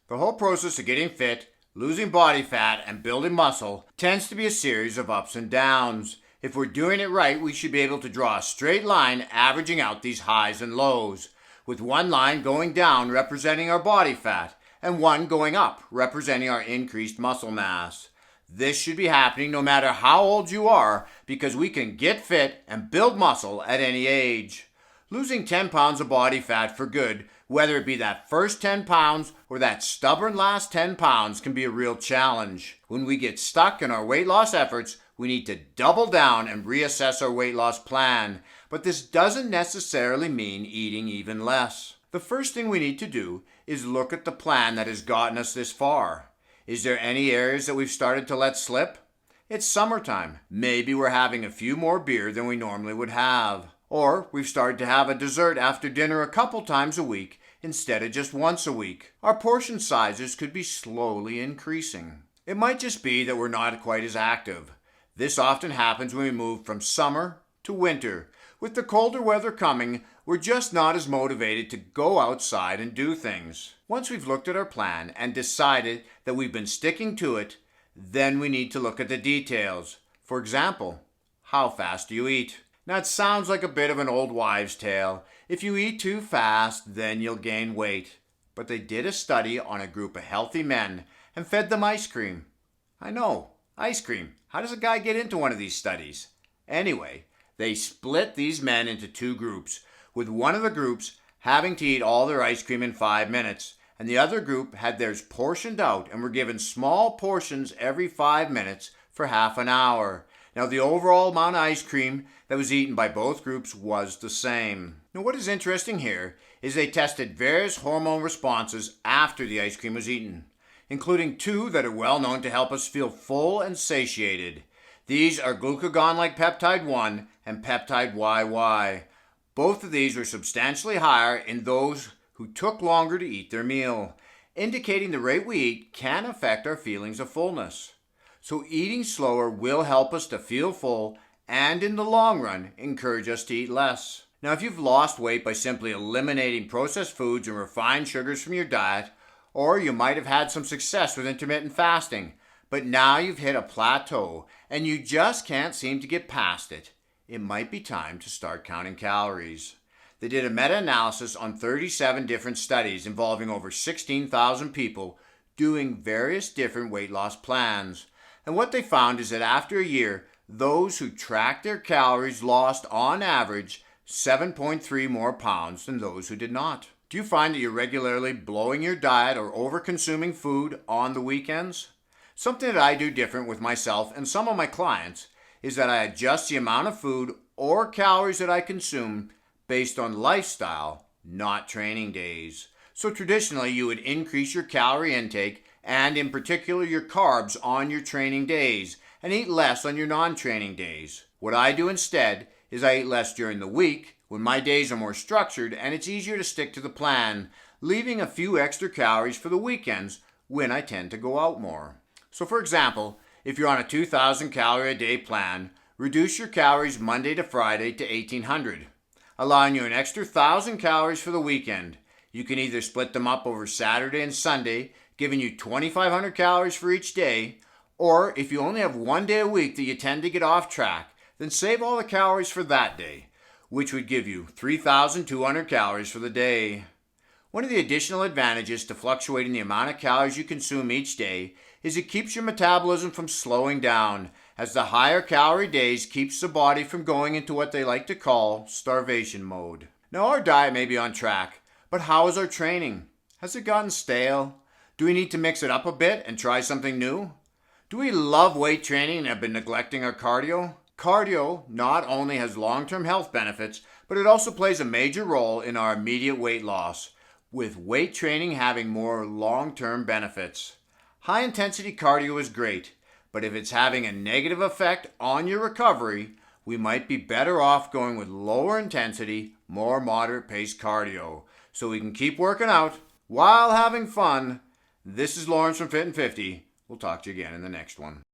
The whole process of getting fit, losing body fat, and building muscle tends to be a series of ups and downs. If we're doing it right, we should be able to draw a straight line averaging out these highs and lows, with one line going down representing our body fat and one going up representing our increased muscle mass. This should be happening no matter how old you are because we can get fit and build muscle at any age. Losing 10 pounds of body fat for good, whether it be that first 10 pounds or that stubborn last 10 pounds, can be a real challenge. When we get stuck in our weight loss efforts, we need to double down and reassess our weight loss plan. But this doesn't necessarily mean eating even less. The first thing we need to do is look at the plan that has gotten us this far. Is there any areas that we've started to let slip? It's summertime. Maybe we're having a few more beer than we normally would have. Or we've started to have a dessert after dinner a couple times a week instead of just once a week. Our portion sizes could be slowly increasing. It might just be that we're not quite as active. This often happens when we move from summer to winter. With the colder weather coming, we're just not as motivated to go outside and do things. Once we've looked at our plan and decided that we've been sticking to it, then we need to look at the details. For example, how fast do you eat? Now it sounds like a bit of an old wives' tale. If you eat too fast, then you'll gain weight. But they did a study on a group of healthy men and fed them ice cream. I know, ice cream. How does a guy get into one of these studies? Anyway, they split these men into two groups, with one of the groups having to eat all their ice cream in 5 minutes, and the other group had theirs portioned out and were given small portions every 5 minutes for half an hour. Now, the overall amount of ice cream that was eaten by both groups was the same. Now, what is interesting here is they tested various hormone responses after the ice cream was eaten, including two that are well known to help us feel full and satiated. These are glucagon-like peptide 1 and peptide YY. Both of these were substantially higher in those who took longer to eat their meal, indicating the rate we eat can affect our feelings of fullness. So eating slower will help us to feel full and in the long run encourage us to eat less. Now, if you've lost weight by simply eliminating processed foods and refined sugars from your diet, or you might have had some success with intermittent fasting, but now you've hit a plateau and you just can't seem to get past it, it might be time to start counting calories. They did a meta-analysis on 37 different studies involving over 16,000 people doing various different weight loss plans. And what they found is that after a year, those who tracked their calories lost on average 7.3 more pounds than those who did not. Do you find that you're regularly blowing your diet or over-consuming food on the weekends? Something that I do different with myself and some of my clients is that I adjust the amount of food or calories that I consume based on lifestyle, not training days. So traditionally, you would increase your calorie intake and in particular your carbs on your training days and eat less on your non-training days. What I do instead is I eat less during the week when my days are more structured and it's easier to stick to the plan, leaving a few extra calories for the weekends when I tend to go out more. So for example, if you're on a 2,000 calorie a day plan, reduce your calories Monday to Friday to 1,800, allowing you an extra 1,000 calories for the weekend. You can either split them up over Saturday and Sunday, giving you 2,500 calories for each day, or if you only have one day a week that you tend to get off track, then save all the calories for that day, which would give you 3,200 calories for the day. One of the additional advantages to fluctuating the amount of calories you consume each day is it keeps your metabolism from slowing down, as the higher calorie days keeps the body from going into what they like to call starvation mode. Now, our diet may be on track, but how is our training? Has it gotten stale? Do we need to mix it up a bit and try something new? Do we love weight training and have been neglecting our cardio? Cardio not only has long-term health benefits, but it also plays a major role in our immediate weight loss, with weight training having more long-term benefits. High-intensity cardio is great, but if it's having a negative effect on your recovery, we might be better off going with lower intensity, more moderate paced cardio, so we can keep working out while having fun. This is Lawrence from Fit and 50. We'll talk to you again in the next one.